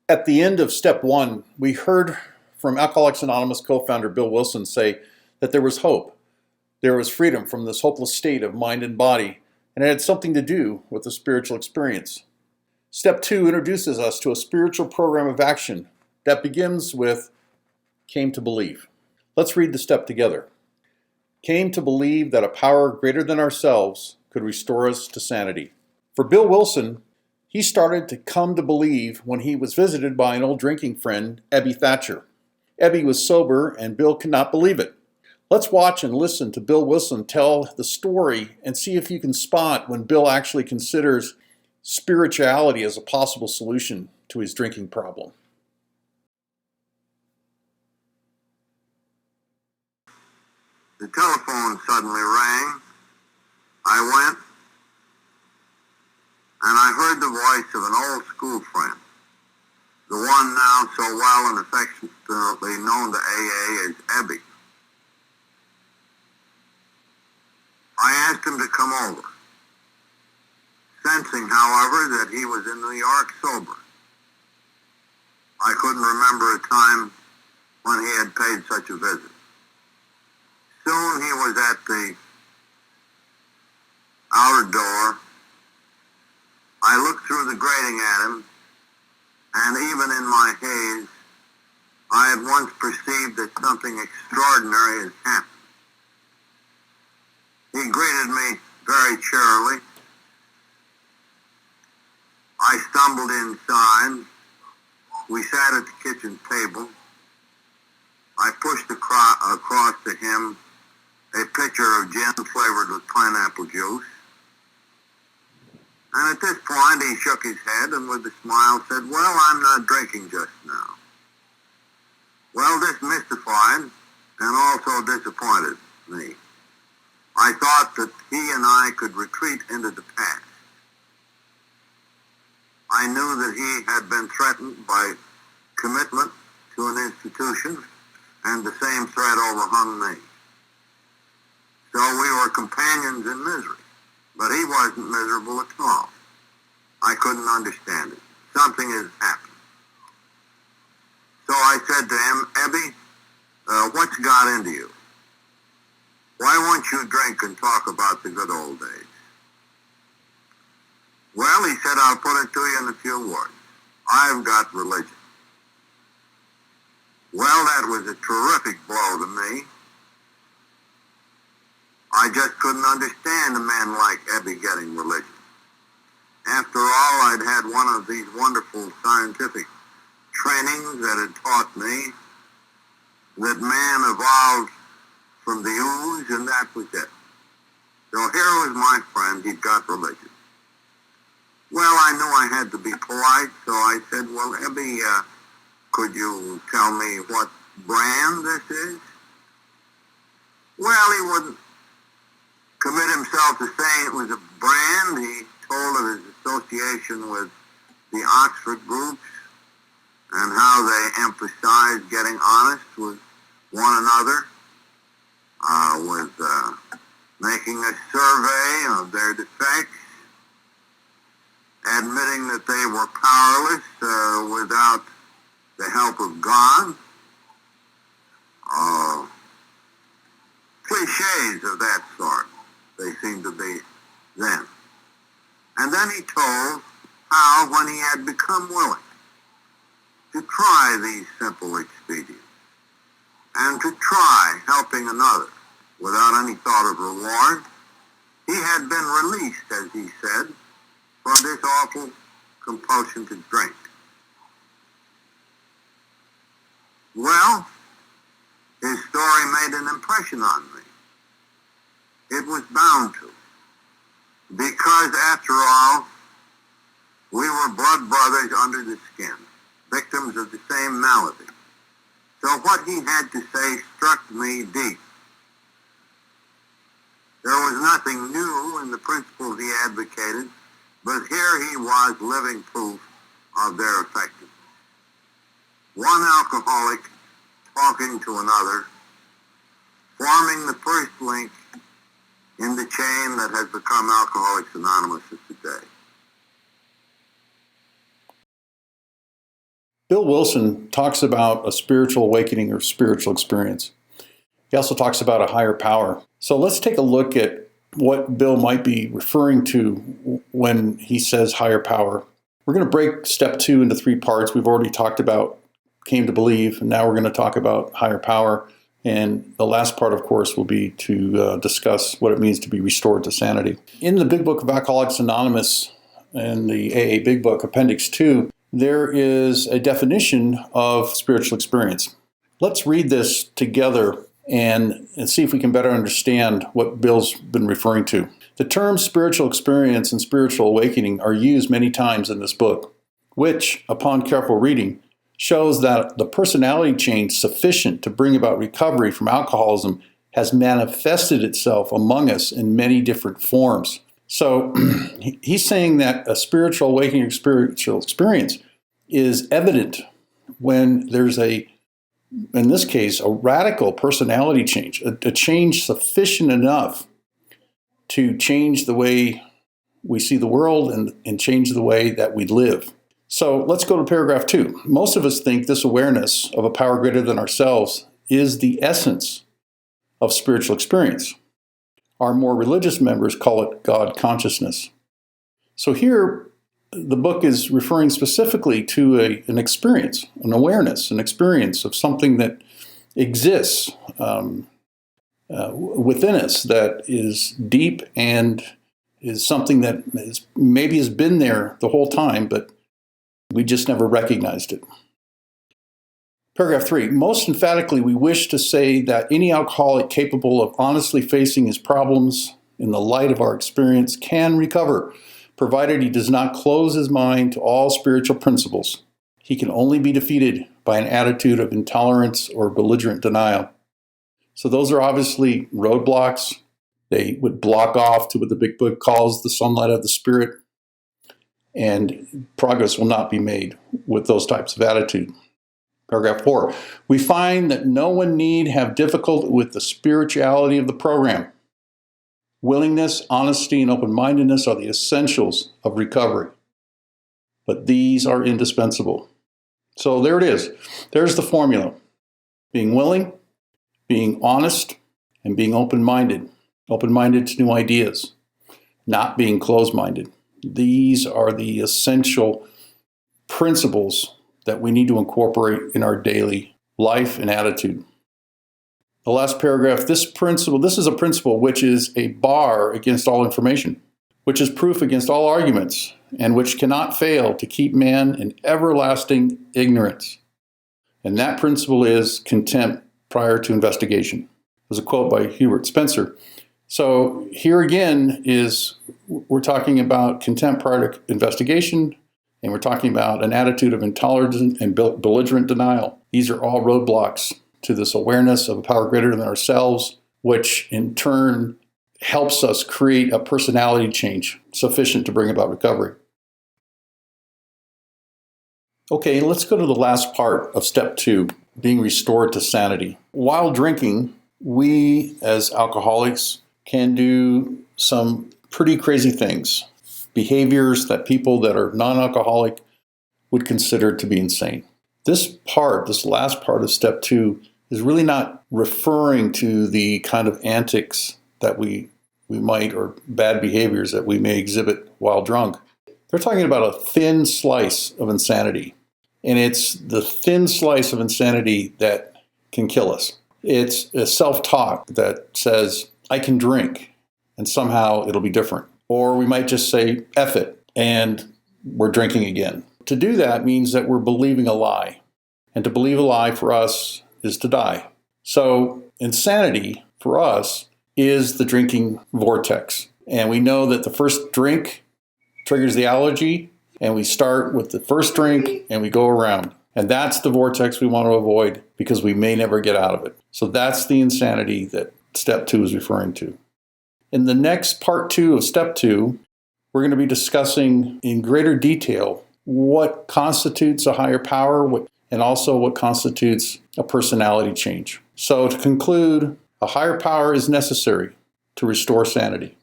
At the end of step one, we heard from Alcoholics Anonymous co-founder Bill Wilson say that there was hope. There was freedom from this hopeless state of mind and body, and it had something to do with the spiritual experience. Step two introduces us to a spiritual program of action that begins with came to believe. Let's read the step together. Came to believe that a power greater than ourselves could restore us to sanity. For Bill Wilson, he started to come to believe when he was visited by an old drinking friend, Ebby Thatcher. Ebby was sober and Bill could not believe it. Let's watch and listen to Bill Wilson tell the story and see if you can spot when Bill actually considers spirituality as a possible solution to his drinking problem. The telephone suddenly rang. I went, and I heard the voice of an old school friend, the one now so well and affectionately known to AA as Ebby. I asked him to come over, sensing, however, that he was in New York sober. I couldn't remember a time when he had paid such a visit. Soon he was at the outer door. I looked through the grating at him, and even in my haze, I had once perceived that something extraordinary had happened. He greeted me very cheerily. I stumbled inside. We sat at the kitchen table. I pushed across to him a pitcher of gin flavored with pineapple juice. And at this point, he shook his head and with a smile said, "Well, I'm not drinking just now." Well, this mystified and also disappointed me. I thought that he and I could retreat into the past. I knew that he had been threatened by commitment to an institution, and the same threat overhung me. So we were companions in misery, but he wasn't miserable at all. I couldn't understand it. Something has happened. So I said to him, "Ebby, what's got into you? Why won't you drink and talk about the good old days?" "Well," he said, "I'll put it to you in a few words. I've got religion." Well, that was a terrific blow to me. I just couldn't understand a man like Ebby getting religion. After all, I'd had one of these wonderful scientific trainings that had taught me that man evolved from the ooze, and that was it. So here was my friend, he'd got religion. Well, I knew I had to be polite, so I said, "Well, Ebby, could you tell me what brand this is?" Well, he wouldn't commit himself to saying it was a brand. He told of his association with the Oxford groups and how they emphasized getting honest with one another, with making a survey of their defects, admitting that they were powerless without the help of God. Cliches of that sort, they seemed to be then. And then he told how, when he had become willing to try these simple expedients and to try helping another without any thought of reward, he had been released, as he said, from this awful compulsion to drink. Well, his story made an impression on me. It was bound to. Because, after all, we were blood brothers under the skin, victims of the same malady. So what he had to say struck me deep. There was nothing new in the principles he advocated, but here he was living proof of their effectiveness. One alcoholic talking to another, forming the first link in the chain that has become Alcoholics Anonymous of today. Bill Wilson talks about a spiritual awakening or spiritual experience. He also talks about a higher power. So let's take a look at what Bill might be referring to when he says higher power. We're going to break step 2 into 3 parts. We've already talked about came to believe, and now we're going to talk about higher power. And the last part, of course, will be to discuss what it means to be restored to sanity. In the Big Book of Alcoholics Anonymous and the AA Big Book, Appendix 2, there is a definition of spiritual experience. Let's read this together and see if we can better understand what Bill's been referring to. The terms spiritual experience and spiritual awakening are used many times in this book, which, upon careful reading, shows that the personality change sufficient to bring about recovery from alcoholism has manifested itself among us in many different forms. So he's saying that a spiritual awakening or spiritual experience is evident when there's in this case, a radical personality change, a change sufficient enough to change the way we see the world and change the way that we live. So let's go to paragraph 2. Most of us think this awareness of a power greater than ourselves is the essence of spiritual experience. Our more religious members call it God consciousness. So here, the book is referring specifically to an experience, an awareness, an experience of something that exists within us that is deep and is something that maybe has been there the whole time, but we just never recognized it. Paragraph 3. Most emphatically, we wish to say that any alcoholic capable of honestly facing his problems in the light of our experience can recover, provided he does not close his mind to all spiritual principles. He can only be defeated by an attitude of intolerance or belligerent denial. So those are obviously roadblocks. They would block off to what the Big Book calls the sunlight of the Spirit, and progress will not be made with those types of attitude. Paragraph 4, we find that no one need have difficulty with the spirituality of the program. Willingness, honesty, and open-mindedness are the essentials of recovery, but these are indispensable. So there it is. There's the formula. Being willing, being honest, and being open-minded. Open-minded to new ideas, not being closed-minded. These are the essential principles that we need to incorporate in our daily life and attitude. The last paragraph, this is a principle which is a bar against all information, which is proof against all arguments, and which cannot fail to keep man in everlasting ignorance. And that principle is contempt prior to investigation. There's a quote by Hubert Spencer. So here again we're talking about contempt prior to investigation, and we're talking about an attitude of intolerance and belligerent denial. These are all roadblocks to this awareness of a power greater than ourselves, which in turn helps us create a personality change sufficient to bring about recovery. Okay, let's go to the last part of step 2, being restored to sanity. While drinking, we as alcoholics can do some pretty crazy things, behaviors that people that are non-alcoholic would consider to be insane. This last part of step 2 is really not referring to the kind of antics that we might, or bad behaviors that we may exhibit while drunk. They're talking about a thin slice of insanity. And it's the thin slice of insanity that can kill us. It's a self-talk that says, I can drink, and somehow it'll be different. Or we might just say, F it, and we're drinking again. To do that means that we're believing a lie. And to believe a lie for us is to die. So insanity for us is the drinking vortex. And we know that the first drink triggers the allergy, and we start with the first drink and we go around. And that's the vortex we want to avoid because we may never get out of it. So that's the insanity that step 2 is referring to. In the next part 2 of step 2, we're going to be discussing in greater detail what constitutes a higher power and also what constitutes a personality change. So to conclude, a higher power is necessary to restore sanity.